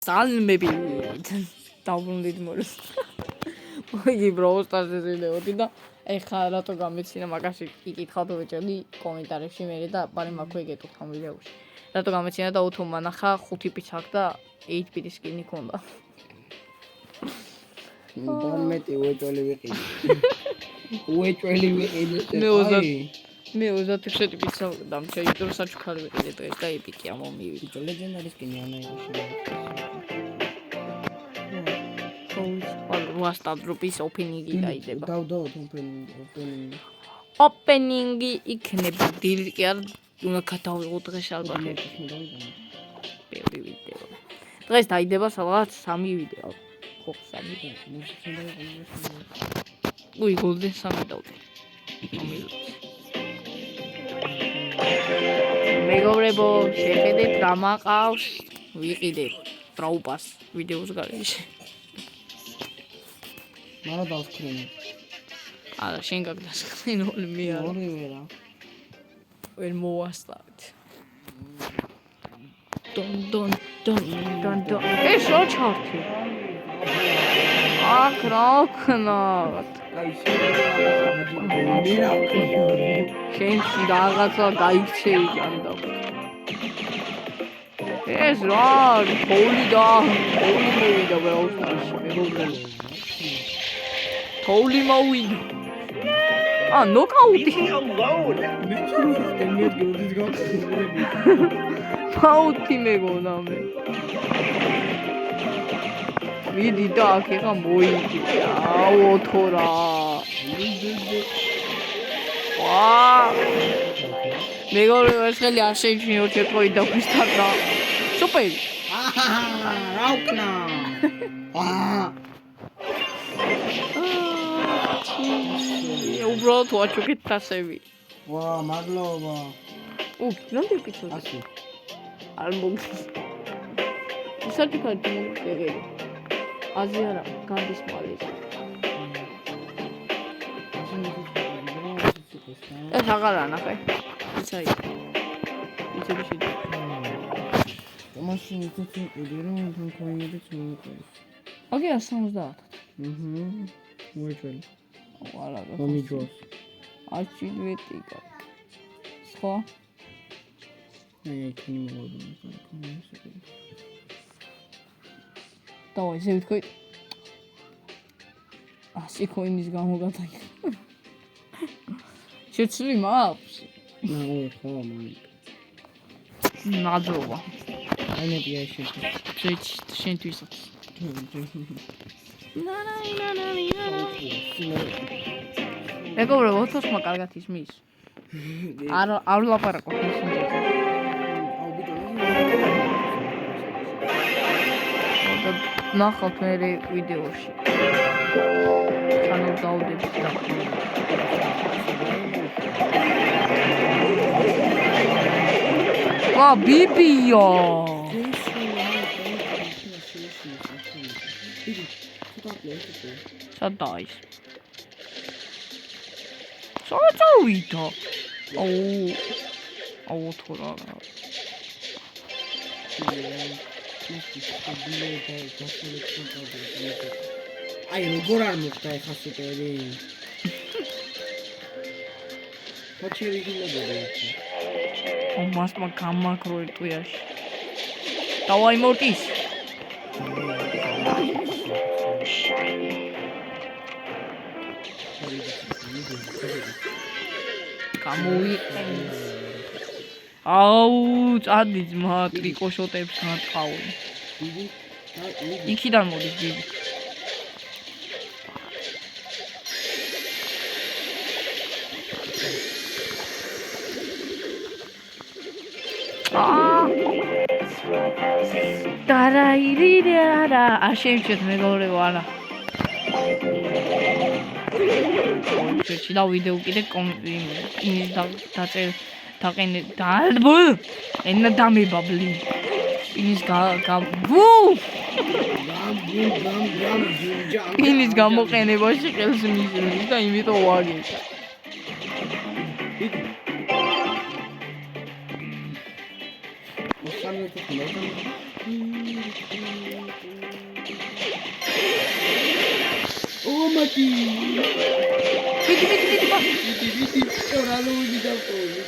ძალმებით დაუბრუნდით მორეს იგი ბროუსტარზე ვიდეოდი და ეხლა რატო გამეცინა მაგაში იკითხავთ ბიჭები კომენტარებში მე და პარი მაქვე იგეთოთ ამ ვიდეოში რატო გამეცინა და უთო მანახა 5 პიცაკ და 8 ბიტის სკინი ქონდა ბარმეტი უეჭველი ვიყიდე უეჭველი ვიყიდე მე 26 პიცა დამჭა იმიტომ საჩუქარი ვიყიდე დღეს და ეპიკია მომივიდა ბიჭო ლეგენდარის სკინი ანაირში ვასტად რუპის ოპენინგი დაიდება დავდოთ ოპენინგი იქნება დილით კი არ უნდა გადავიღო დღეს ალბათ პირველი ვიდეო დღეს დაიდება სადღაც 3 ვიდეო ხო 3 უი გოლდენ 3 დავდე მეგობრებო შეხედეთ რა მაყავს ვიყიდეთ ტრაუპას ვიდეოს გარეშე მარა დავსკრინე არა შენ გაგდასკრინული მე არა ორივე რა ვერ მოვასწავეთ დონ ეს რა ჩარტი აქ რა ქნათ შენ რაღაცა გაიქცევი ჯანდა ეს რა პოული მოვიდა ბრაუსტარში მეგობრებო Holy mowing. Knockout. Pauti megona me. Vidi da che fa moiti. Au thora. Wow. Megore veseli ar შეიჩინო ჩეთქოი და ვისტარდა. Super. რაუკნა. უბრალოდ ვაჩუქეთ თასები. ვა, მადლობა. ნამდვილ პიცოდი. ასე. არ მოგდის. ისარჩიქადი მოგეგე. აზიარა, განდის მალის. ეს აღარ ანახე. იცი. იცი. მაშინ თვითონ იდერო თან ქოინები წმოყეს. ოკეი, 70. უეჭველი. არა, მომიჯოს. არჩი ვეტიკა. სხვა? იქნი მოვიდო. დავაი, ესე ვთქვი. 100 ქოინის გამოგატაკე. შეცვლი მაქვს? ხო, მაქვს. ნადროვა. ანებია შენთვისაც. მეგობრებო, ოთოსმა კარგად ისმის. არ ვლაპარაკობ მესენჯერზე. ნახავთ მე ვიდეოში. ჩანელ დავდებით და ვა ბიბიო სადაის საწავიდა აუ თორა აი როგორ არ მოხდა ეხა სუპერი ხოჩერი გინებოდა მასმა გამაკრო ერთვიაში დავაი მორტის გამოვიყენე აუ წადი ძმა ტრიკოშოტებს გატყავენ იქიდან მოდის დიდი დარაირირარა აშევჩეთ მეგობრებო არა ჩეჩი და ვიდეო კიდე იმის დაწერ დაყენე დალბ ენა დამებაბლი იმის იმის გამოყენებაში ხელს მისვლის და იმიტომ ვაგეთ მამაკი ვიდი რა ლუიდი დავტოვე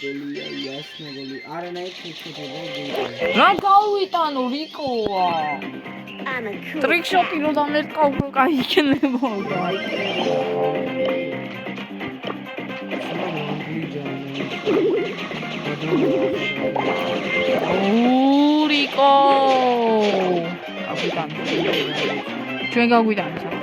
გოლია იასნა გოლი არანაირ შეხედება რა გავიტანო რიკოა ტრიკშოტი რო დამერყავ კაი იქნებოდა რიკო ჩვენ გაგვიტანე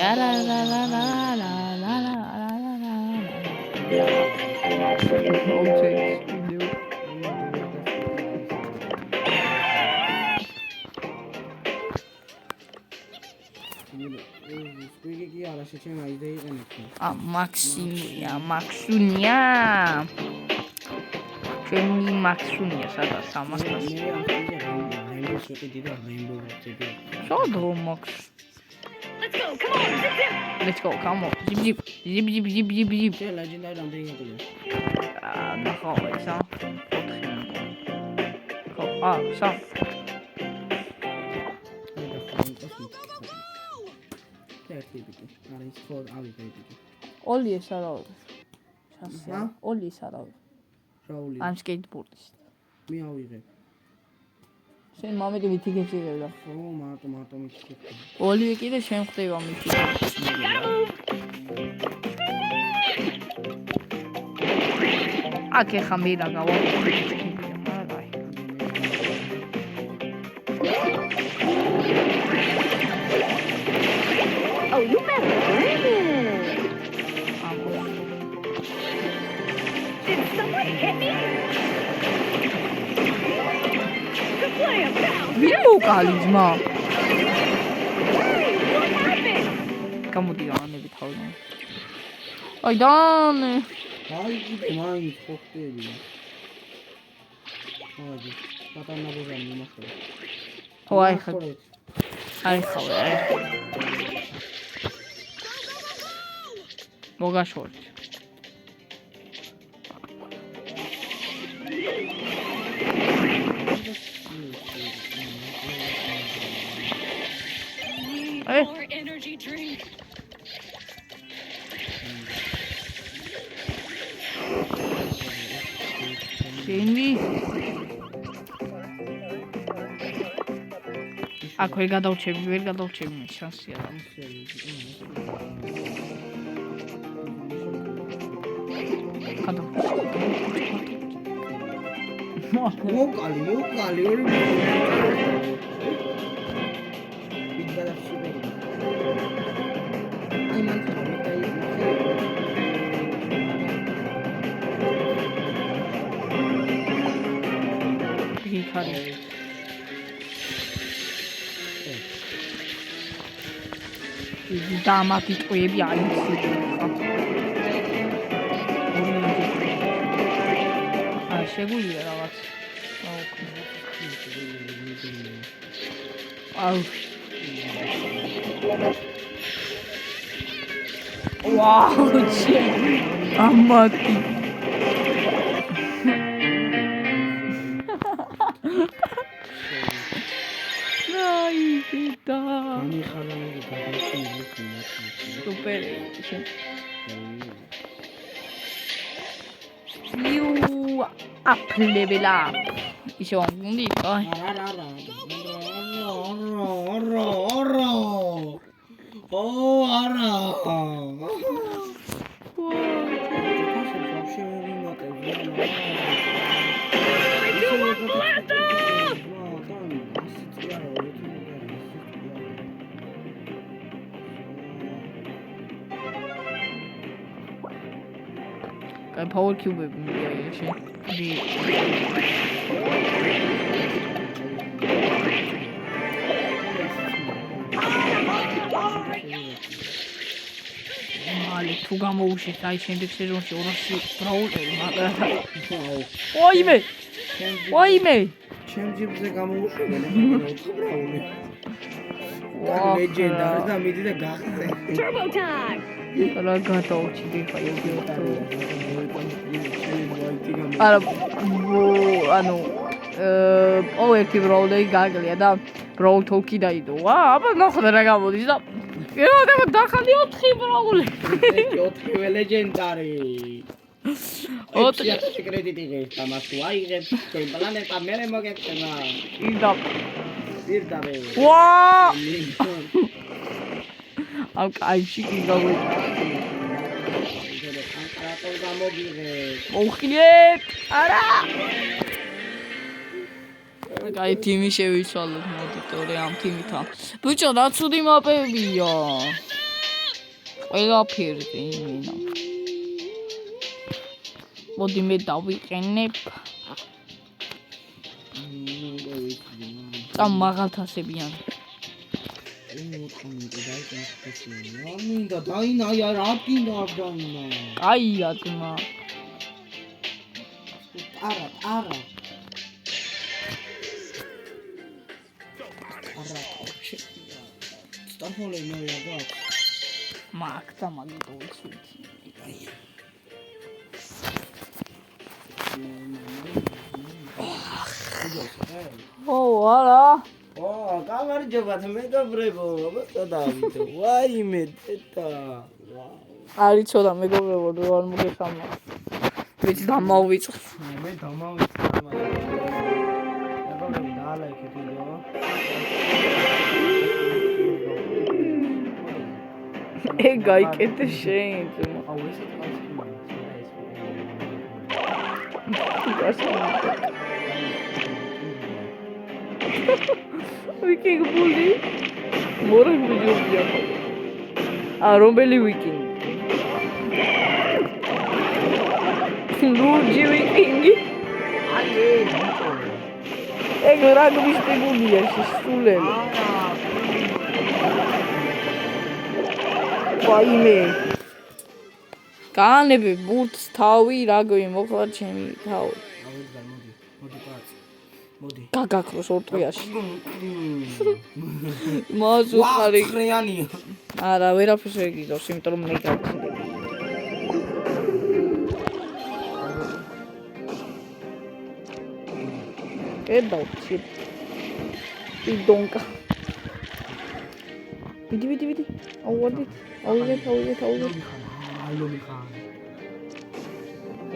La la la la la la la la la la Maxunia. Ჩემი Maxunia სადაც 300. Შოდო Max. Let's go, come on. Zip. Legendary რამდენი გაკეთე? ნახავ ესა. 4. სამ. Oli ეს არავი. შანსია. Oli ეს არავი. რაული. ამ სკეიტბორდის. მე ავიღე. შენ მამიკი მითიგებს იღებდა. ხო, მარტო მითიგებ. Oli კიდე შენ ხდება მითიგებს. აქ ხა მე რა გავა. Oh, you better bring it. Did someone hit me? To play a bounce. Vimo კალიზმა. გამოდია ანები თავი. აი დანე. აი მაინც ხოხტები. აი პატანა ბოზანი იმახლა. აი ხა. აი ხავე. მოგაშორეთ. Hey. More energy drink. Cindy. აქ ვერ გადავჩები შანსია რა. მოკალი ორი აი მან ხარი და მათი ტყუები აიცი შეგვიძლია რაღაც აუ ვაუ ჩე ამათი აი და ამი ხალხი გადაჭიმული სუპერ You up level up. ისე ვამბობდი, აი. არა. Ai power cube și Ale tu გამოუშვით აი შემდეგ სეზონში 200 ბრაულერი მაგრამ ვაიმე ჩემ ჯიბზე გამოუშვენ ბრაული ლეგენდარი და მიდი და გახსე turbo time რა გადაუჩიდი ხა არა ანუ ერთი ბროულერი გაგლია და ბროულ თოლკი დაიდო. აბა ნახოთ რა გამოდის და ეხლა დახალი 4 ბროულერი. 4 ლეგენდარი. 4 კრედიტი ღირს და მას თუ აიღებს თქვენ პლანეტა მერე მოგექცევა. პირდაპირ. ვა! ამ კაიში კი გავიქცა. კონტრაქტო გამოგიღე. მოხილეთ! არა! აი თიმი შევიცვალოთ მოდიტორი ამ თიმითან. ბიჭო, რა ცუდი მაპებია. ყველაფერი იმინა. მოდი მე დავიყენებ. წამ მაღალთასებიან. მინდა დაინაია რა გინდა აღდაინა. აია ძმა. არა. სტამბოლი მე რა მაგდა მაგიტო ვიცი. არა. გამარჯობათ მეგობრებო, მოგწოდავით. ვაიმე დედა. არიცოდა მეგობრებო, არ მოგეხამა. ვიცი დამავიწყე. მე დამავიწყე. მეგობრებო, დაალაიქეთ ვიდეო. გაიკეთე შენ. აუ ესე თავს ვიკინგ ბული მორე ვიდეოია. რომელი ვიკინგი? ლურჯი ვიკინგი? ეგ რაგბის ტიპულია შესულელი. ვაიმე. განები ბურთს თავი რაგვი მოხდა ჩემი თავი. მოდი. გაგაქროს ორტყიაში. მას უხარი. ხრიანია. არა, ვერაფერს ვერ გიგავს, იმიტომ რომ მე გავხდები. ედავში. პიდონკა. ვიდი. აუვარდი. აუიღეთ. აილომი ხარ.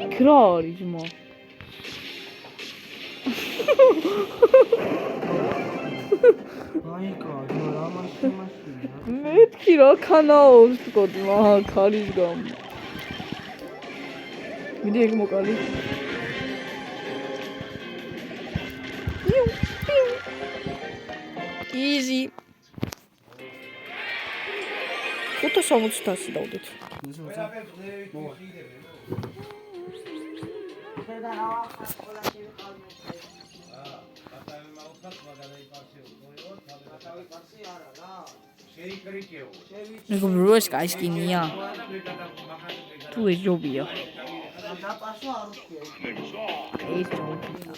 იქ რა არის მა? აიკა, რა მაშინაა? მეთქი რა ქანაოს თქო მა ქალის გამო. მიდი ეგ მოკალი. Easy. 560 დავდეთ. მეგობრებო, ეს კაისკინია. თუ ეს ჯობია. დაპასო არ ვქია. ეს ჯობია.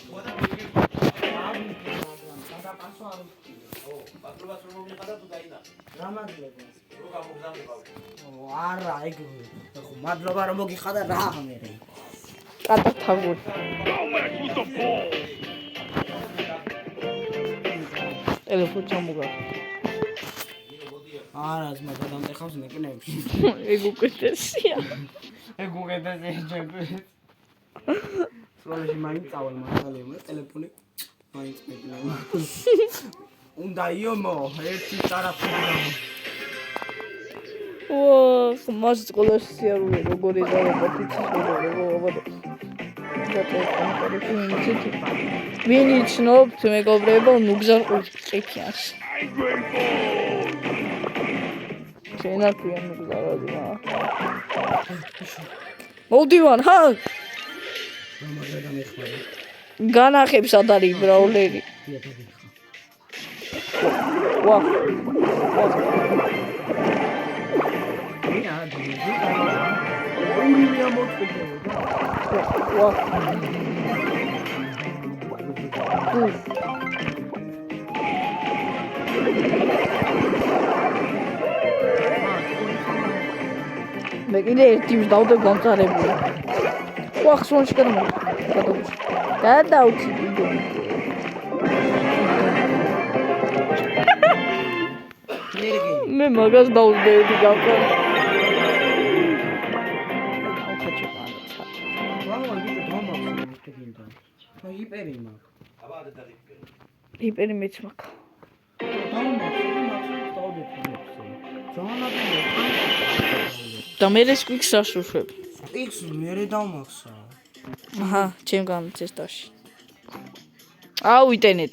დაპასო არ ვქია. პატრობას რომ მიყადა თუ დაინა. რა მადლობა. რო გამოგზავნებავ. არა, ეგ ხო მადლობა რომ მოგიხადა რა მე. კატათაგური. ტელეფონი ჩამოგა. არა, ძმა გადამტეხავს ნეკნებში. ეგ უკეთესია. ჯეპი. სულ მაინც წავალ მასალემა ტელეფონი მაინც მეკნება. უნდა იომო, ერთი ტარაფი გამო. მას სკოლაში სიარული როგორი ზარება თითის მეგობრებო. ვინ იცნობთ მეგობრებო, ნუგზარ ყიფიანს. შენარფიან ნუგზარაზმა. მოდივან, ჰა? განახებს ად არის ბრაულერი. ვა. მე კიდე ერთი ვსდავდე გამწარებული. ხახსონში გადავუჩი. მე მაგას დავუძბერდი გავყო. აუხაჩი პანცა. იპერი მეც მაქვს. და მე ეს კვიქს საშუშვებ. კვიქს მერე დავმახსა. აჰა, ჩემგან ცესტაში. ავიტენეთ.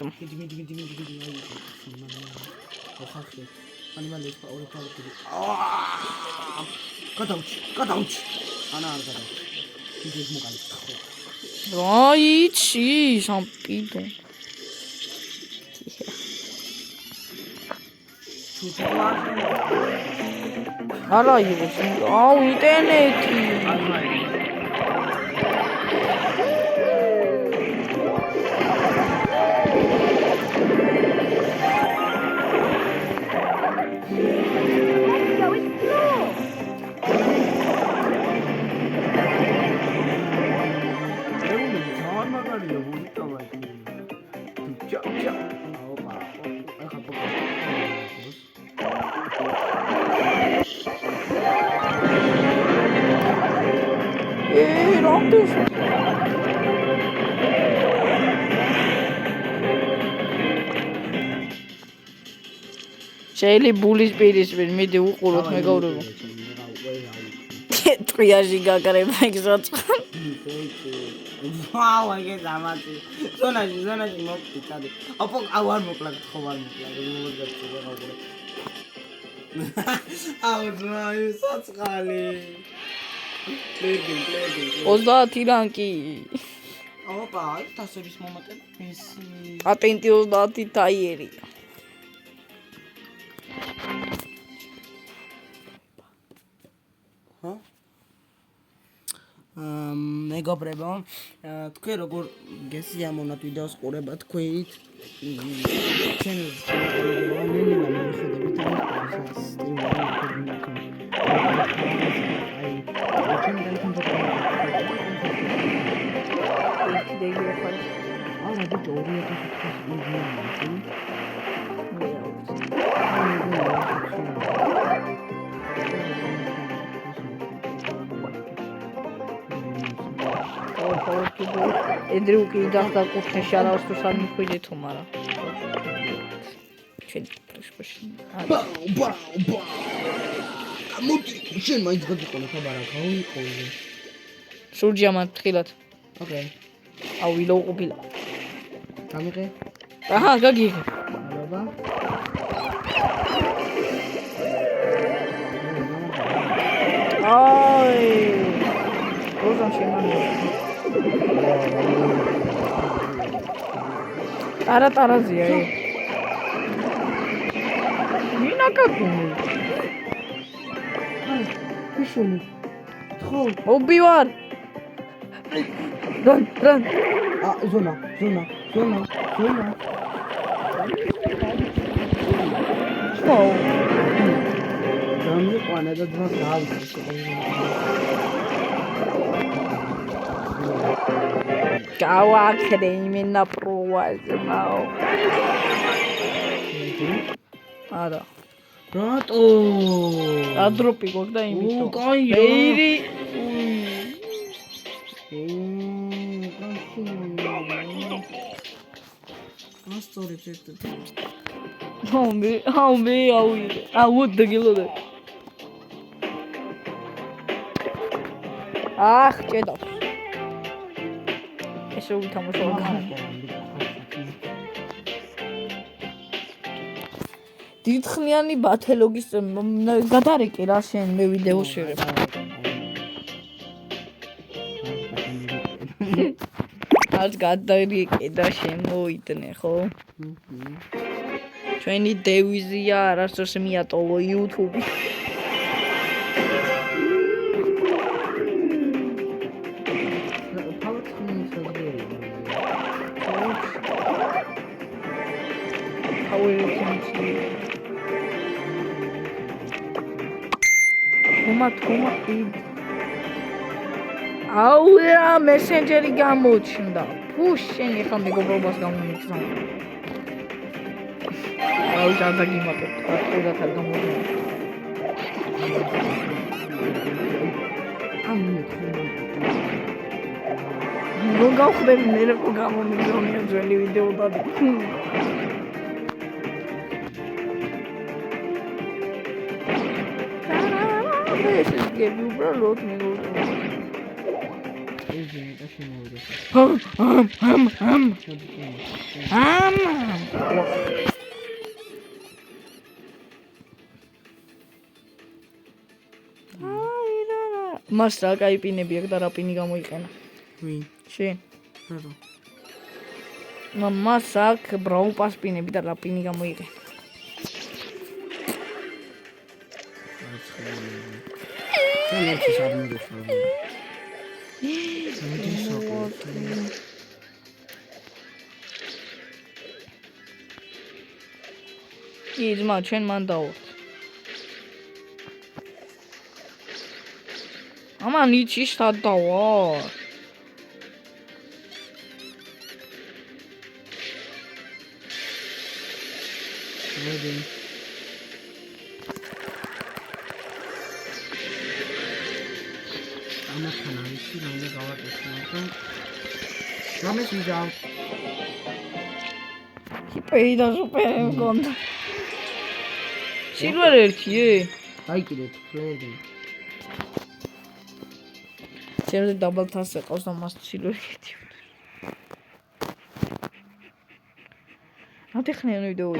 გადავჭი. ანა არ გადავჭი. ის მოკალიფდა ხო. რაიცი, სამპიდო. არა იყოს, ავიტენეთი. რამდეს შეიძლება ბულის პირისპირ მიდი უყუროთ მეგობრებო. ტრიაჟი გაგრება ეგსაც. ვაუ, ეგ ამათი. ზონაში მოკიტადი. ოპო, არ მოკლად ხო არ მოკლად. აუ, ძმაი, საწყალი. პლეგი. 30 რანკი. ოპა, თასების მომატება. მესი. პატენტი 30 ტაიერი. მეგობრებო, თქვენ როგორ გესიამოვნათ ვიდეოს ყურება თქვენით? ჩენელს ედრიუკი დახდა კუთხეში არავის არ მიხვიდე თუ მარა. ჩვენ პროშპოში. ბა. მოდი, შენ მაინც გაგიყონა ხაბარა, გავიყოლე. სურჯი ამან თხილად. ოკეი. ავილო უყბილა. გამიღე. აჰა, გაგიღე. მადლობა. აი. როზან შემანე. ტარაზია ე. მინაკაკუნი. ისინი. ხო, ობივარ. რან. ზონა. ხო. დამიყვანა და დღეს გავიქცე. გავაკრე იმენა პროვაზმაო. არა. რატო? ადროპი გქონდა იმითო. კაია. მეირი. ასწორებს ერთ-ერთი. ჰაუმე, აუ დგილოდე. აх, ჭედავს. ესე ვითამაშო განა. დიდხნიანი ბათელოგის გადარეკე რა შენ მე ვიდეო შერებ. არც გადარეკე და შემოიტნე ხო? ჩვენი დევიზია არასდროს მიატოვო YouTube-ი. თომა აუ რა მესენჯერი გამოჩნდა. ფუ შენ ეხლა მეგობრობას გამომიგზავნა. აუ დაგიმატებ. აკეთებ არ გამოგვიყვება. ნუ გავხდები მე რა გამომიგზავნია ძველი ვიდეო და ეს გები უბრალოდ მეგობრებო მას რა კაი პინები აქვს და რა პინი გამოიყენა ვინ? შენ რა? მას აქვს ბრაულ პას პინები და რა პინი გამოიყენა შენ ერთის არ მოგეშვა ძმა ჩვენ მან დავოთ ამან იცი სად დავარ მოდი ამათან არის რა უნდა გავაკეთო რამეს ვიძავ ჰიპერი და სუპერი მქონდა სილვერ ერთიე დაიკიდეთ ფლეები ჩემზე დაბალ თასს ეყავს და მას სილვერი ერთი ატეხნიან ვიდეო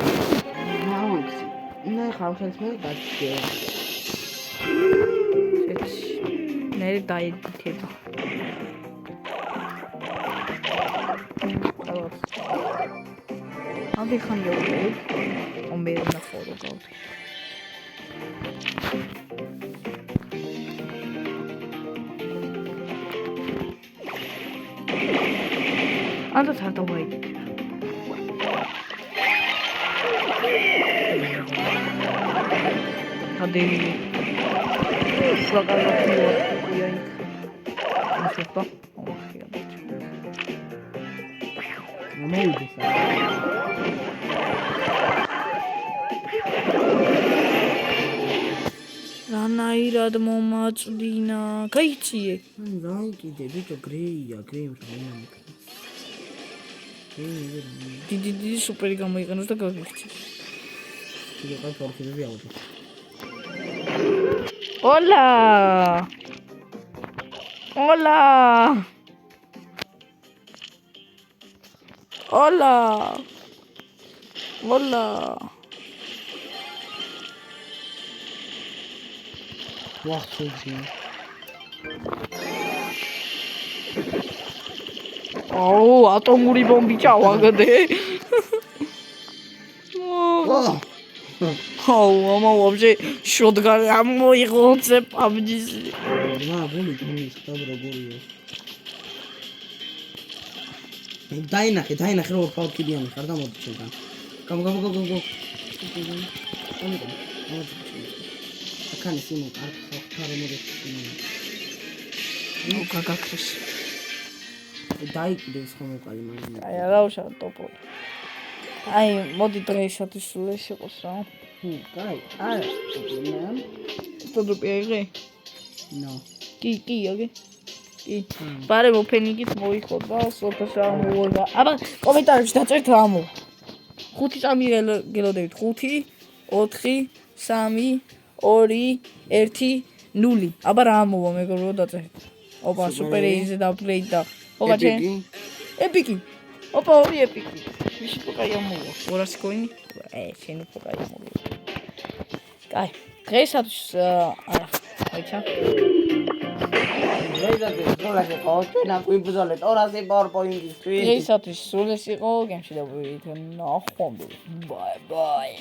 მაუცი მე ხალხს მე გაჩე მე დაიდითება ატეხან გეუბნები ომე ნახორო გავდი ანდა თარტა ვაიდი ადენი შეგალოთია იაი მასეპა ოხია მომეიდეს რანაირად მომაწვდინა გაიწიე რა იყიდე ბიჭო გრეია გრეიმს რა დიდი სუპერი გამოიყენოს და გაგიქცე კიდე ყავს ორქიდები აუდი Hola. Hola. Hola. Hola. ვახცი აუ ატომური ბომბი ჩავაგდე აუ мама вообще შოდგან ამოიღონце პაბჯის რა ბული გულის ხარ როგორია დაინახე რო ფალკიდიანი ხარ და მოდი ჩემთან გამ აქან სიმო არ მოდი ნუ გაგაქრეს დაიკიდეს ხომ უკალი მაგ აი რა უშავ ტოპო აი მოდი დღეისათვის სულ ეს იყოს რა კაი არა მან ტოდროპია იღე ნო კი აგე კი პარე მოფენიგით მოიხო და სოფას რა მოვა აბა კომენტარებში დაწერთ რა მო 5 წამი გელოდებით 5 4 3 2 1 0 აბა რა მოვა მეგობრო დაწერთ ოპა სუპერ ეიზე და აპგრეიდ და ოპა ჩენ ეპიკი ოპა ორი ეპიკი ვიში პოკაი ამოვა 200 კოინი შენი პოკაი ამოვა კაი დღეისათვის არა აიჩა დღეისათვის ვიბრძოლეთ 200 PowerPoint-ისთვის დღეისათვის სულ ეს იყო გემში და ვიდეო ნახვამდის ბაი